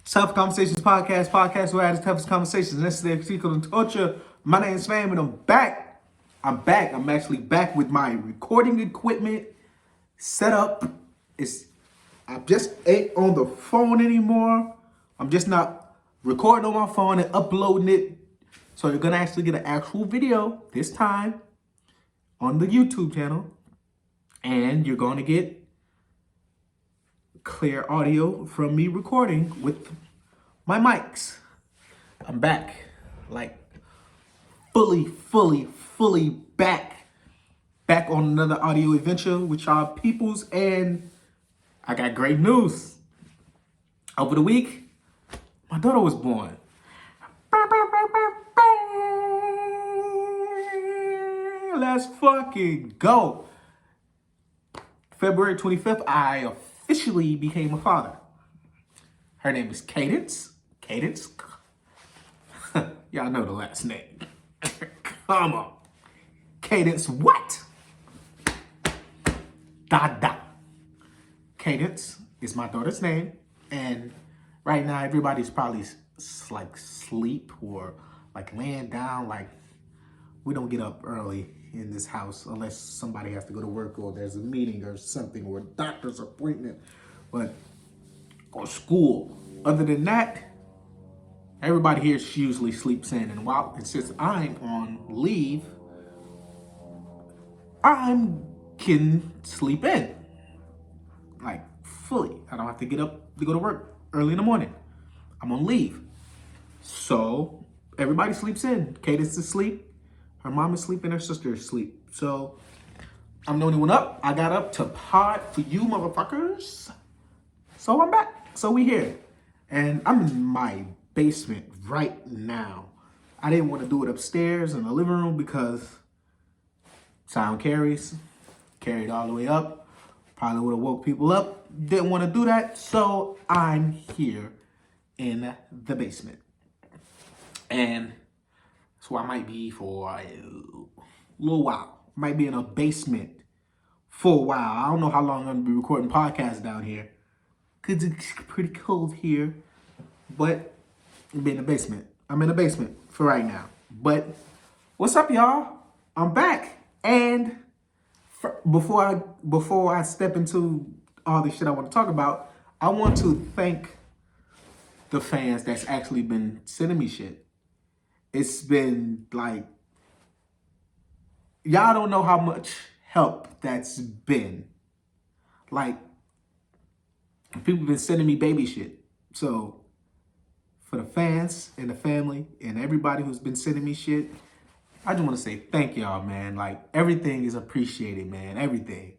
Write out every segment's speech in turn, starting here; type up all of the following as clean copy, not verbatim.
Tough Conversations podcast where I have the toughest conversations necessary to seek and torture. My name is Fam and I'm back. I'm back. I'm actually back with my recording equipment set up. I just ain't on the phone anymore. I'm just not recording on my phone and uploading it. So you're gonna actually get an actual video this time on the YouTube channel. And you're gonna get clear audio from me recording with my mics. I'm back, like fully back on another audio adventure with y'all peoples, and I got great news. Over the week, my daughter was born. Let's fucking go. February 25th, I officially became a father. Her name is Cadence. Cadence? Y'all know the last name. Come on. Cadence what? Dada. Cadence is my daughter's name. And right now, everybody's probably like sleep or like laying down. Like, we don't get up early in this house unless somebody has to go to work or there's a meeting or something or a doctor's appointment, or school. Other than that, everybody here usually sleeps in. And since I'm on leave, I can sleep in, like fully. I don't have to get up to go to work early in the morning. I'm on leave. So everybody sleeps in. Cadence is asleep. Her mom is asleep and her sister is asleep. So I'm the only one up. I got up to pod for you motherfuckers. So I'm back. So we here. And I'm in my basement right now. I didn't want to do it upstairs in the living room because sound carried all the way up. Probably would have woke people up. Didn't want to do that. So I'm here in the basement. And so I might be for a little while. Might be in a basement for a while. I don't know how long I'm going to be recording podcasts down here, because it's pretty cold here. But I'm in the basement. I'm in the basement for right now. But what's up, y'all? I'm back. And before I step into all the shit I want to talk about, I want to thank the fans that's actually been sending me shit. It's been like, y'all don't know how much help that's been. Like, people have been sending me baby shit. So for the fans and the family and everybody who's been sending me shit, I just want to say thank y'all, man. Like, everything is appreciated, man. Everything.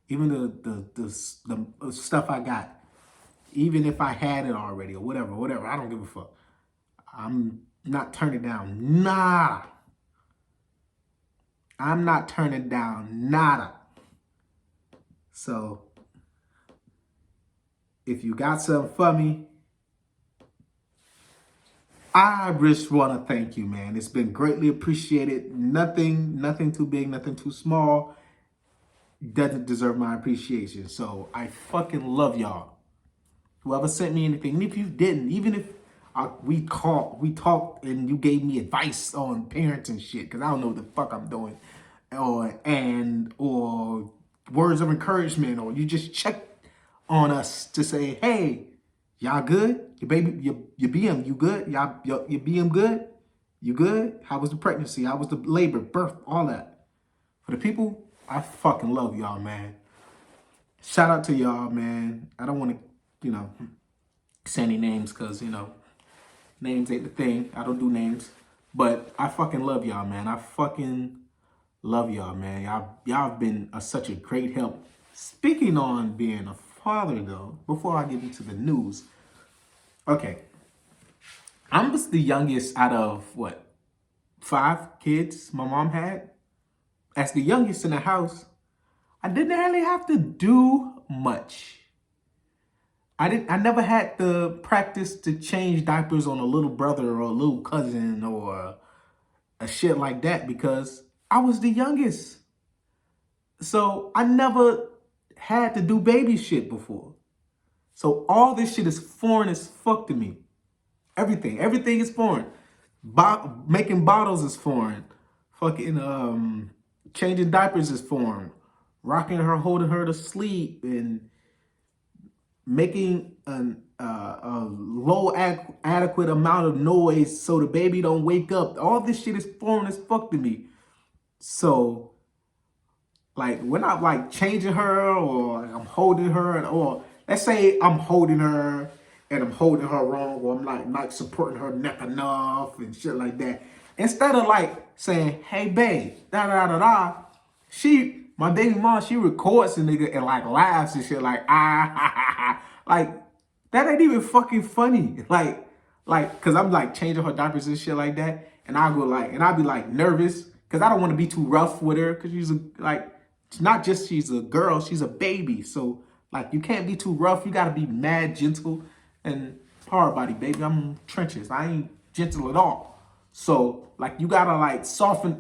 Even the stuff I got. Even if I had it already or whatever. I don't give a fuck. I'm not turning down nada. I'm not turning down nada. So, if you got something for me, I just want to thank you, man. It's been greatly appreciated. Nothing too big, nothing too small doesn't deserve my appreciation. So, I fucking love y'all. Whoever sent me anything, and if you didn't, even if we talked, and you gave me advice on parents and shit, because I don't know what the fuck I'm doing, or words of encouragement, or you just checked on us to say, hey, y'all good? Your baby, your BM, you good? Your BM good? You good? How was the pregnancy? How was the labor, birth, all that? For the people, I fucking love y'all, man. Shout out to y'all, man. I don't want to, say any names because, names ain't the thing. I don't do names. But I fucking love y'all, man. I fucking love y'all, man. Y'all have been such a great help. Speaking on being a father, though, before I get into the news. Okay. I'm just the youngest out of, 5 kids my mom had? As the youngest in the house, I didn't really have to do much. I never had to practice to change diapers on a little brother or a little cousin or a shit like that because I was the youngest. So I never had to do baby shit before. So all this shit is foreign as fuck to me. Everything is foreign. Making bottles is foreign. Fucking changing diapers is foreign. Rocking her, holding her to sleep, and making a low adequate amount of noise so the baby don't wake up. All this shit is foreign as fuck to me. So, like, when I'm like changing her or I'm holding her, or let's say I'm holding her and I'm holding her wrong, or I'm like not supporting her neck enough and shit like that. Instead of like saying, "Hey babe, da da da da," my baby mom, she records the nigga and like laughs and shit like like that ain't even fucking funny. Cause I'm like changing her diapers and shit like that, and I'll be like nervous because I don't want to be too rough with her because not just she's a girl, she's a baby. So like you can't be too rough. You gotta be mad gentle and hard body, baby. I'm in trenches. I ain't gentle at all. So like you gotta like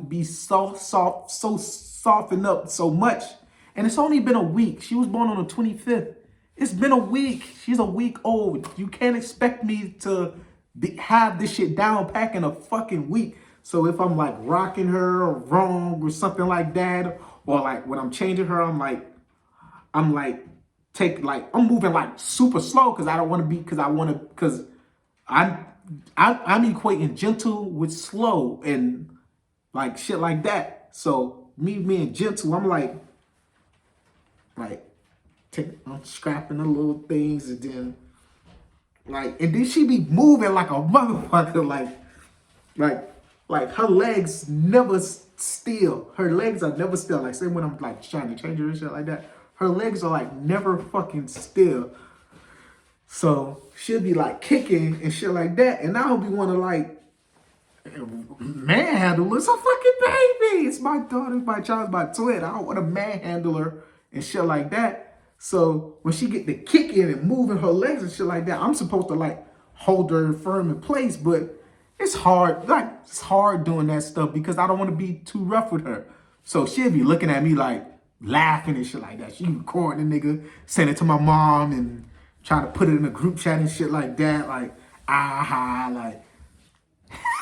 be so soften up so much. And it's only been a week. She was born on the 25th. It's been a week. She's a week old. You can't expect me to have this shit down pack in a fucking week. So if I'm like rocking her wrong or something like that, or like when I'm changing her, I'm moving like super slow because I don't want to be because I'm equating gentle with slow and like shit like that. So me being gentle, I'm I'm scrapping the little things and then she be moving like a motherfucker, like her legs never still. Her legs are never still. Like say when I'm like trying to change her and shit like that, her legs are like never fucking still. So she'll be like kicking and shit like that, and I'll be wanna like manhandle her. It's a fucking baby. It's my daughter, my child, my twin. I don't want to manhandle her and shit like that. So when she get the kicking and moving her legs and shit like that, I'm supposed to like hold her firm in place, but it's hard. Like it's hard doing that stuff because I don't want to be too rough with her. So she'll be looking at me like laughing and shit like that. She recording the nigga, send it to my mom and trying to put it in a group chat and shit like that. Like, like,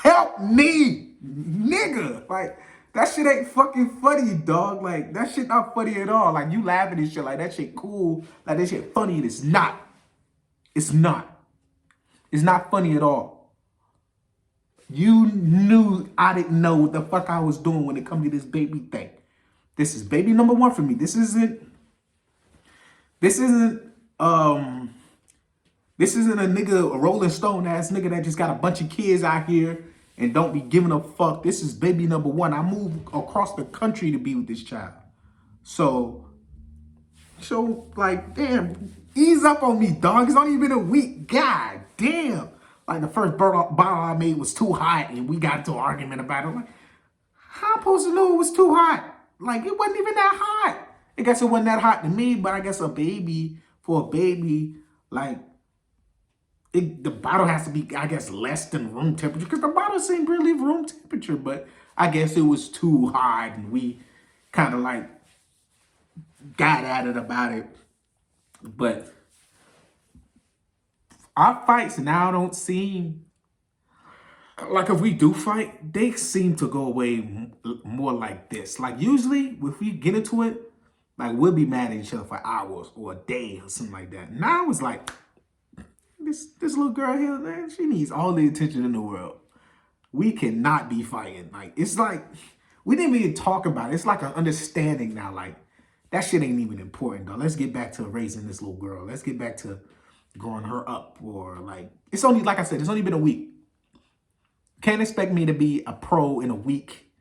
help me, nigga. Like, that shit ain't fucking funny, dog. Like, that shit not funny at all. Like, you laughing and shit like that shit cool. Like, that shit funny. It's not. It's not. It's not funny at all. You knew I didn't know what the fuck I was doing when it comes to this baby thing. This is baby number one for me. This isn't a nigga, a Rolling Stone ass nigga that just got a bunch of kids out here and don't be giving a fuck. This is baby number one. I moved across the country to be with this child. So like, damn, ease up on me, dog. It's only been a week. God damn. Like the first bottle I made was too hot and we got into an argument about it. I'm like, how am I supposed to know it was too hot? Like, it wasn't even that hot. I guess it wasn't that hot to me, but I guess for a baby, like, the bottle has to be, I guess, less than room temperature because the bottle seemed really room temperature, but I guess it was too hot and we kind of like got at it about it. But our fights now don't seem like, if we do fight, they seem to go away more like this. Like usually if we get into it, like we'll be mad at each other for hours or a day or something like that. Now it's like, this little girl here, man, she needs all the attention in the world. We cannot be fighting. Like, it's like, we didn't even talk about it. It's like an understanding now. Like, that shit ain't even important, though. Let's get back to raising this little girl. Let's get back to growing her up. Or like, it's only, like I said, it's only been a week. Can't expect me to be a pro in a week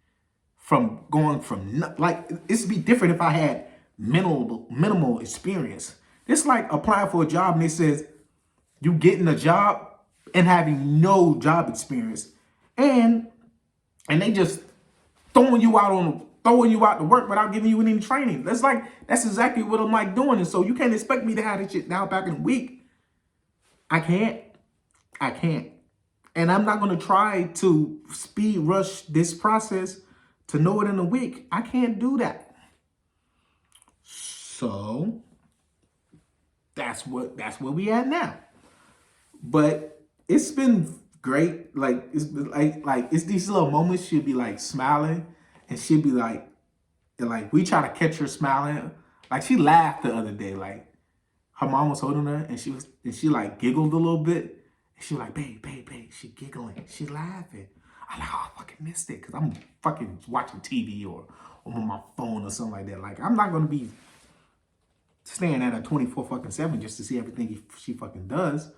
from going from, like, it'd be different if I had minimal experience. It's like applying for a job and it says you getting a job and having no job experience. And they just throwing you out to work without giving you any training. That's exactly what I'm like doing. And so you can't expect me to have this shit down back in a week. I can't. And I'm not going to try to speed rush this process to know it in a week. I can't do that. So that's where we at now. But it's been great. Like it's been like it's these little moments she'll be like smiling, and she'll be like, and like we try to catch her smiling. Like she laughed the other day. Like her mom was holding her, and she like giggled a little bit. And she was like, babe, babe, babe. She giggling. She laughing. I'm like, oh, I fucking missed it because I'm fucking watching TV or on my phone or something like that. Like I'm not gonna be staying at her 24 fucking 7 just to see everything she fucking does.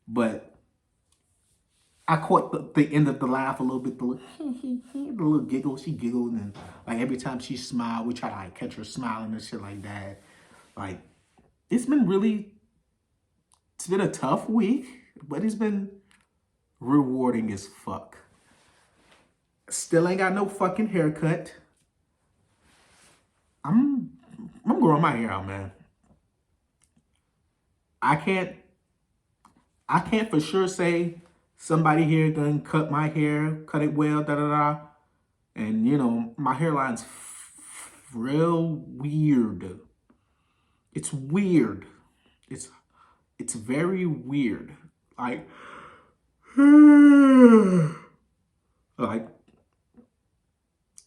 But I caught the end of the laugh a little bit, the little giggle. She giggled, and like every time she smiled, we try to like catch her smiling and shit like that. Like it's been a tough week, but it's been rewarding as fuck. Still ain't got no fucking haircut. I'm growing my hair out, man. I can't for sure say somebody here gonna cut my hair, cut it well, da da da. And you know, my hairline's real weird. It's weird. It's very weird. Like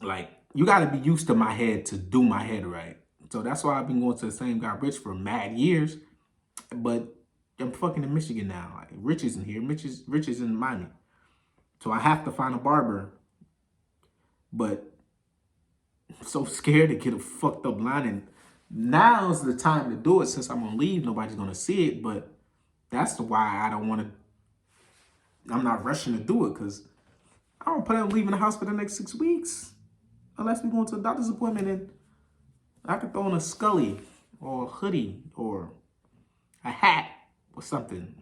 like you gotta be used to my head to do my head right. So that's why I've been going to the same guy Rich for mad years. But I'm fucking in Michigan now. Like Rich isn't here. Rich is in Miami. So I have to find a barber. But I'm so scared to get a fucked up line. And now's the time to do it since I'm gonna leave. Nobody's gonna see it. But that's why I don't want to. I'm not rushing to do it because I don't plan on leaving the house for the next 6 weeks. Unless we go to a doctor's appointment and I could throw on a Scully or a hoodie or a hat or something.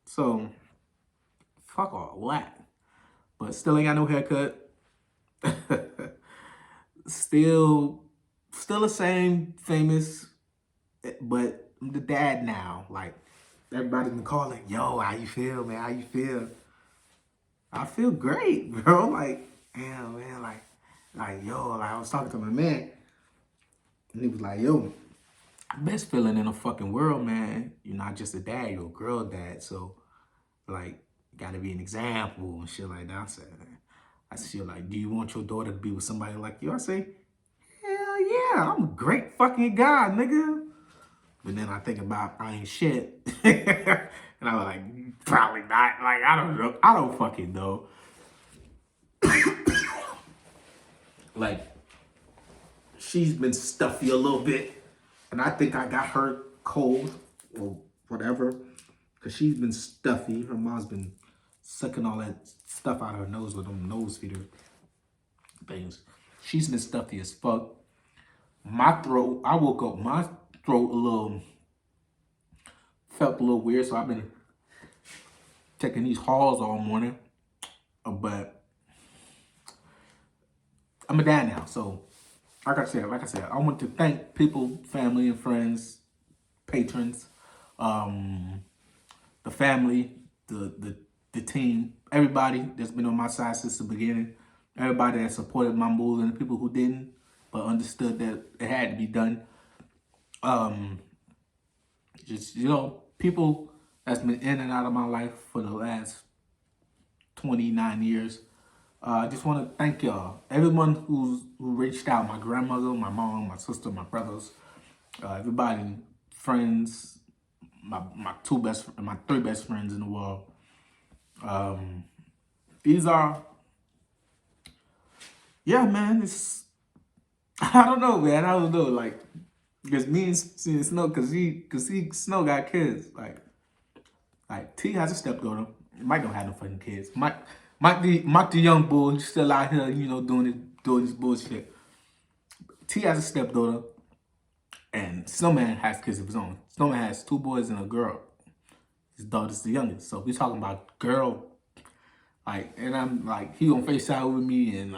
So, fuck all that. But still ain't got no haircut. still the same famous, but I'm the dad now. Like, everybody's been calling, yo, how you feel, man? How you feel? I feel great, bro. Like, damn, man, like, yo, like I was talking to my man, and he was like, yo, best feeling in the fucking world, man. You're not just a dad, you're a girl dad. So, like, gotta be an example and shit like that. I said, like, do you want your daughter to be with somebody like you? I say, hell yeah, I'm a great fucking guy, nigga. But then I think about I ain't shit. And I was like, probably not. Like, I don't know. I don't fucking know. Like, she's been stuffy a little bit. And I think I got her cold or whatever. Because she's been stuffy. Her mom's been sucking all that stuff out of her nose with them nose feeder things. She's been stuffy as fuck. My throat, I woke up, my throat felt a little weird. So I've been taking these Halls all morning. But I'm a dad now. So like I said, I want to thank people, family and friends, patrons, the family, the team, everybody that's been on my side since the beginning, everybody that supported my moves, and the people who didn't, but understood that it had to be done. Just, you know, people that's been in and out of my life for the last 29 years. I just want to thank y'all. Everyone who reached out, my grandmother, my mom, my sister, my brothers, everybody, friends, my three best friends in the world. These are, yeah, man, it's, I don't know, man. I don't know, like, because me and Snow, because Snow got kids. Like T has a stepdaughter. Mike don't have no fucking kids. Mike the young bull, he's still out here, you know, doing this bullshit. T has a stepdaughter, and Snowman has kids of his own. Snowman has 2 boys and a girl. His daughter's the youngest. So we talking about girl, like, and I'm like, he on FaceTime with me, and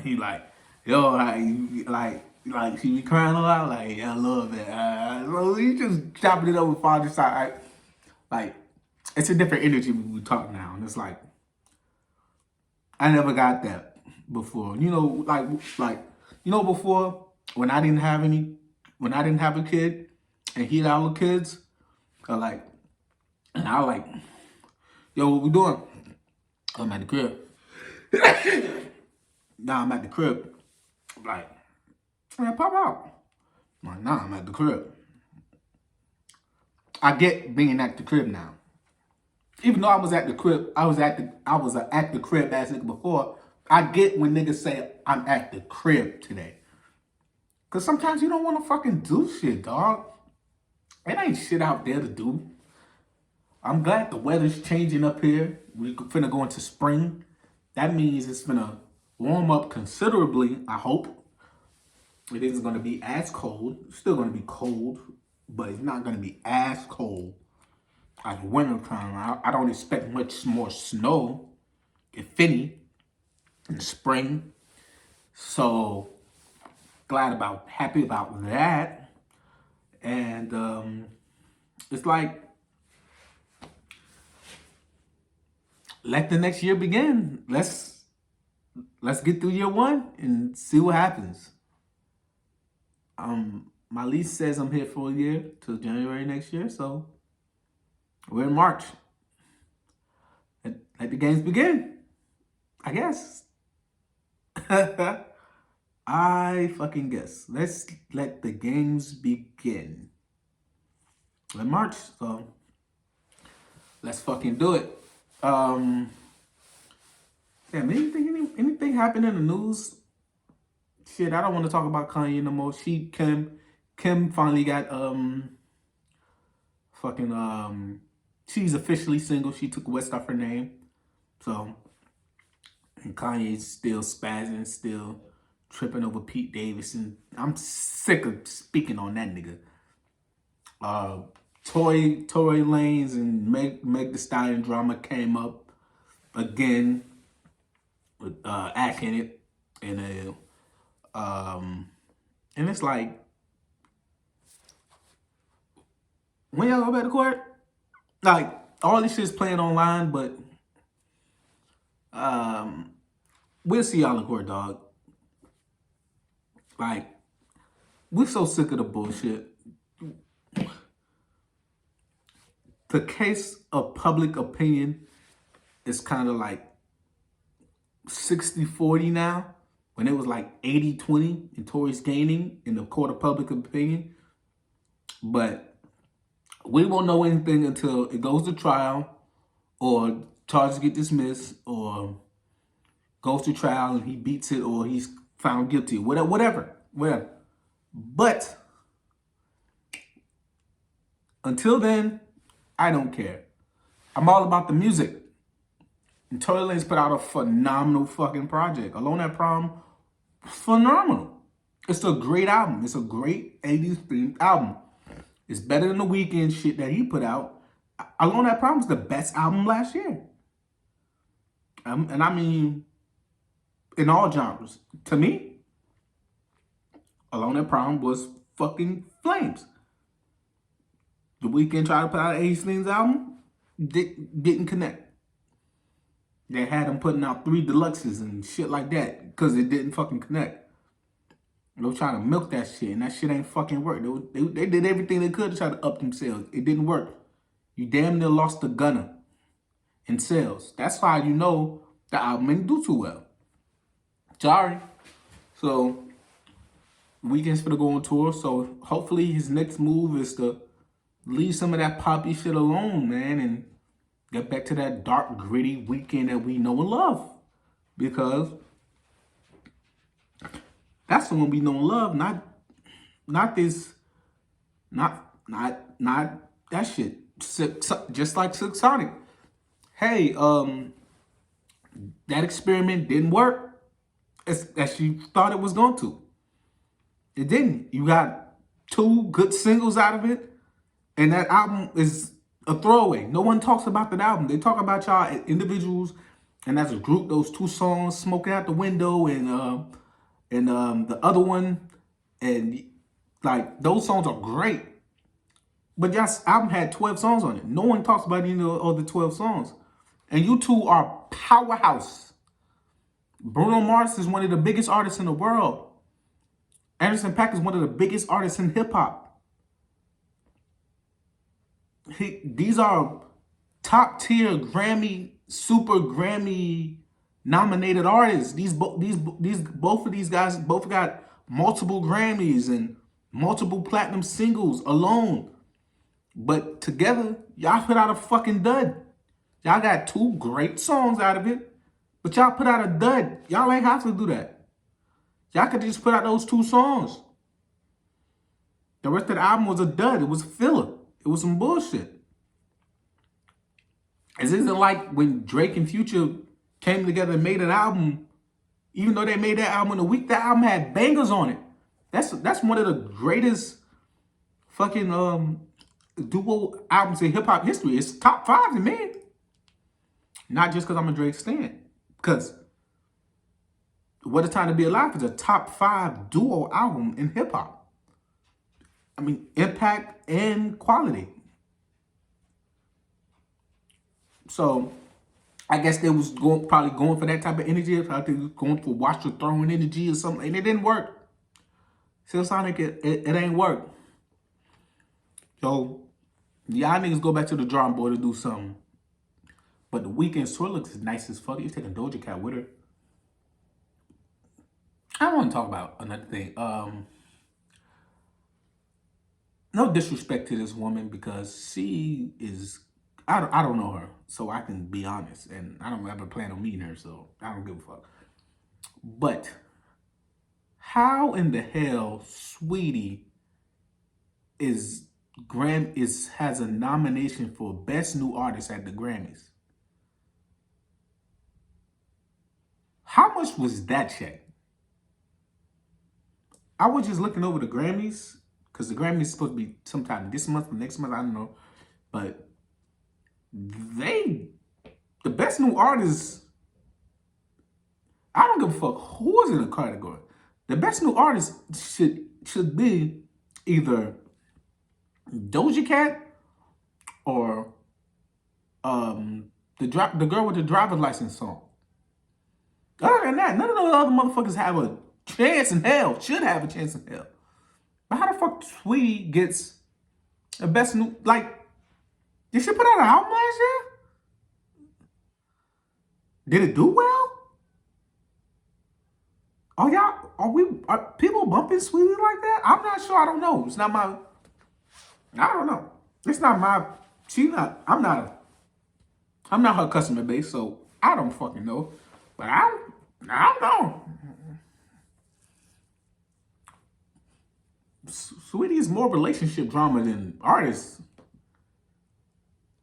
he like, yo, like she be crying a lot, like, yeah, I love it. So he just chopping it up with father side, like, it's a different energy when we talk now, and it's like, I never got that before. You know, like, you know, before when I didn't have a kid, and he and all the kids are like, and I like, yo, what we doing? I'm at the crib. Nah, I'm at the crib. I'm like, man, pop out. I'm like, nah, I'm at the crib. I get being at the crib now. Even though I was at the crib, I was at the crib as nigga before. I get when niggas say I'm at the crib today. Cause sometimes you don't want to fucking do shit, dog. It ain't shit out there to do. I'm glad the weather's changing up here. We finna go into spring. That means it's finna warm up considerably, I hope. It isn't gonna be as cold. It's still gonna be cold, but it's not gonna be as cold as wintertime. I don't expect much more snow, if any, in spring. So happy about that. And it's like, let the next year begin. Let's get through year one and see what happens. My lease says I'm here for a year till January next year, so we're in March. Let the games begin, I guess. I fucking guess. Let's let the games begin. We're in March, so let's fucking do it. Damn, anything happened in the news? Shit, I don't want to talk about Kanye no more. Kim finally got she's officially single. She took West off her name. So, and Kanye's still spazzing, still tripping over Pete Davidson. I'm sick of speaking on that nigga. Tory Lanez and Meg Thee Stallion drama came up again with acting it, and it's like, when y'all go back to court? Like, all this shit's playing online, but we'll see y'all in court, dog. Like, we're so sick of the bullshit. The case of public opinion is kind of like 60-40 now, when it was like 80-20 and Tory's gaining in the court of public opinion. But we won't know anything until it goes to trial, or charges get dismissed, or goes to trial and he beats it, or he's found guilty, whatever. But until then, I don't care. I'm all about the music. And Tory Lanez put out a phenomenal fucking project. Alone at Prom, phenomenal. It's a great album. It's a great 80s themed album. It's better than the Weeknd shit that he put out. Alone at Prom was the best album last year. And I mean, in all genres. To me, Alone at Prom was fucking flames. The Weeknd tried to put out an 80s themed album, didn't connect. They had him putting out 3 deluxes and shit like that because it didn't fucking connect. They were trying to milk that shit, and that shit ain't fucking work. They did everything they could to try to up themselves. It didn't work. You damn near lost the gunner in sales. That's why you know the album didn't do too well. Sorry. So, Weeknd's gonna go on tour, so hopefully his next move is to leave some of that poppy shit alone, man, and get back to that dark, gritty Weeknd that we know and love. Because that's the one we know and love, not that shit. Just like Silk Sonic. Hey, that experiment didn't work as you thought it was going to. It didn't. You got 2 good singles out of it, and that album is a throwaway. No one talks about that album. They talk about y'all as individuals, and as a group, those 2 songs, Smoking Out the Window and the other one, and like, those songs are great. But y'all's album had 12 songs on it. No one talks about any of the 12 songs. And you 2 are powerhouse. Bruno Mars is one of the biggest artists in the world. Anderson .Paak is one of the biggest artists in hip hop. These are top tier Grammy, super Grammy nominated artists. These both of these guys both got multiple Grammys and multiple platinum singles alone. But together, y'all put out a fucking dud. Y'all got two great songs out of it, but y'all put out a dud. Y'all ain't have to do that. Y'all could just put out those two songs. The rest of the album was a dud. It was a filler. It was some bullshit. It isn't like when Drake and Future came together and made an album. Even though they made that album in a week, that album had bangers on it. That's one of the greatest fucking duo albums in hip hop history. It's top 5 to me. Not just because I'm a Drake stan. Because What a Time to Be Alive is a top 5 duo album in hip hop. I mean, impact and quality. So, I guess they was probably going for that type of energy. Probably was going for Watch Your Throne energy or something, and it didn't work. Silk Sonic, it ain't work. So, y'all niggas go back to the drawing board to do something. But the Weeknd tour looks nice as fuck. He's taking Doja Cat with her. I want to talk about another thing. No disrespect to this woman because she is, I don't know her, so I can be honest. And I don't ever plan on meeting her, so I don't give a fuck. But how in the hell Sweetie has a nomination for Best New Artist at the Grammys? How much was that check? I was just looking over the Grammys, because the Grammys is supposed to be sometime this month or next month, I don't know. But the Best New Artist, I don't give a fuck who is in the category. The Best New Artist should be either Doja Cat or the girl with the driver's license song. Other than that, none of those other motherfuckers have a chance in hell. Should have a chance in hell. But how the fuck Sweetie gets the Best New, like, did she put out an album last year? Did it do well? Are people bumping Sweetie like that? I'm not sure. I don't know. It's not my, I don't know. It's not my, I'm not her customer base, so I don't fucking know. But I don't know. Sweetie is more relationship drama than artist.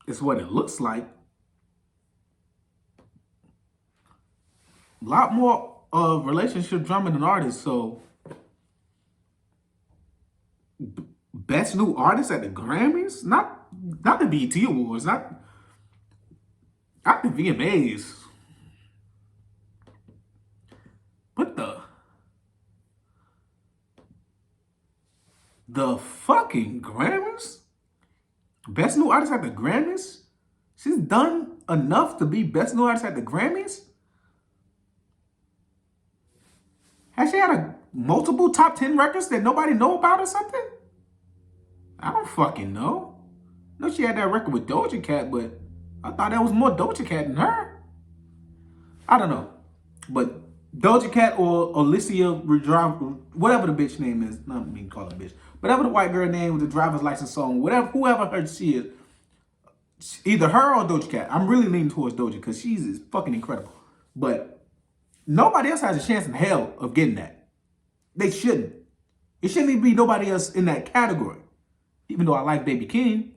It's what it looks like. A lot more relationship drama than artist. So, Best New Artist at the Grammys? Not the BET Awards. Not the VMAs. But the fucking Grammys? Best New Artist at the Grammys? She's done enough to be Best New Artist at the Grammys? Has she had multiple top 10 records that nobody know about or something? I don't fucking know. I know she had that record with Doja Cat, but I thought that was more Doja Cat than her. I don't know. But Doja Cat or Alicia Rodriguez, whatever the bitch name is, not me call her bitch, whatever the white girl name with the driver's license song, whoever her she is, either her or Doja Cat. I'm really leaning towards Doja because she's fucking incredible. But nobody else has a chance in hell of getting that. They shouldn't. It shouldn't even be nobody else in that category. Even though I like Baby King.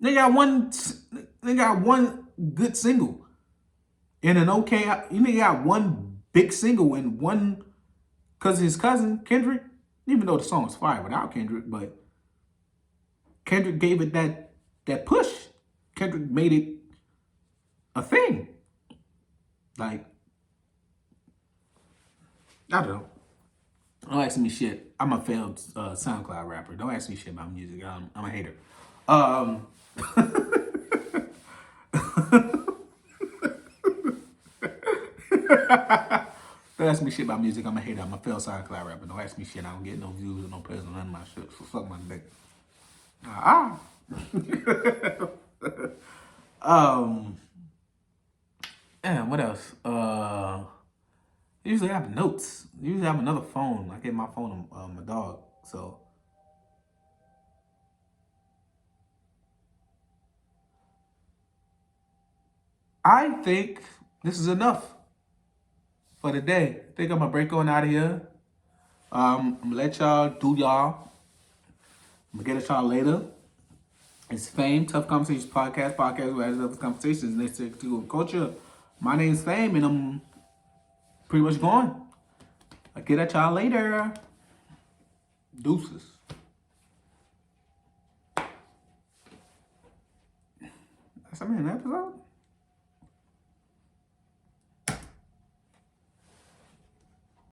They got one good single. And an okay, you know, got one big single and one, because his cousin, Kendrick, even though the song is fire without Kendrick, but Kendrick gave it that push. Kendrick made it a thing. Like, I don't know. Don't ask me shit. I'm a failed SoundCloud rapper. Don't ask me shit about music. I'm a hater. Don't ask me shit about music. I'm a hater. I'm a failed SoundCloud rapper. Don't ask me shit. I don't get no views or no plays on none of my shit. So suck my dick. um, and what else? Usually I have notes. Usually I have another phone. I get my phone on my dog. So I think this is enough for the day. I think I'm gonna break on out of here. I'm gonna let y'all do y'all. I'm gonna get at y'all later. It's Fame, Tough Conversations podcast where I have tough conversations next to culture. My name's Fame, and I'm pretty much gone. I'll get at y'all later. Deuces. That's the end of the episode.